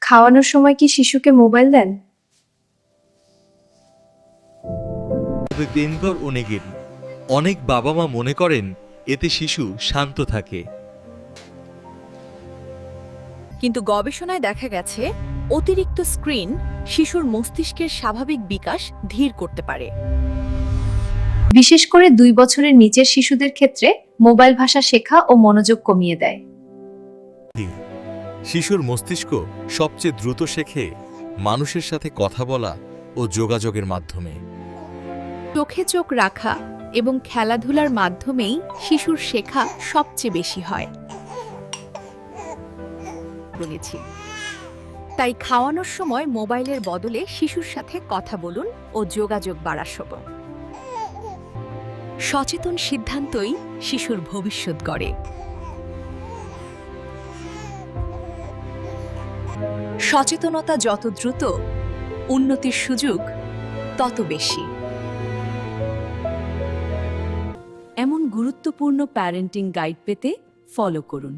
খাওয়ানোর সময় কি শিশুকে মোবাইল দেন? বেনগর ও নেগেন অনেক বাবা মা মনে করেন এতে শিশু শান্ত থাকে। কিন্তু গবেষণায় দেখা গেছে অতিরিক্ত স্ক্রিন শিশুর মস্তিষ্কের স্বাভাবিক বিকাশ ধীর করতে পারে। বিশেষ করে 2 বছরের নিচের শিশুদের ক্ষেত্রে মোবাইল ভাষা শেখা ও মনোযোগ কমিয়ে দেয়। শিশুর মস্তিষ্ক সবচেয়ে দ্রুত শেখে মানুষের সাথে কথা বলা ও যোগাযোগের মাধ্যমে। চোখে চোখ রাখা এবং খেলাধুলার মাধ্যমেই শিশুর শেখা সবচেয়ে বেশি হয় বলেছি। তাই খাওয়ানোর সময় মোবাইলের বদলে শিশুর সাথে কথা বলুন ও যোগাযোগ বাড়াসব। সচেতন সিদ্ধান্তই শিশুর ভবিষ্যৎ গড়ে। সচেতনতা যত দ্রুত, উন্নতির সুযোগ তত বেশি। এমন গুরুত্বপূর্ণ প্যারেন্টিং গাইড পেতে ফলো করুন।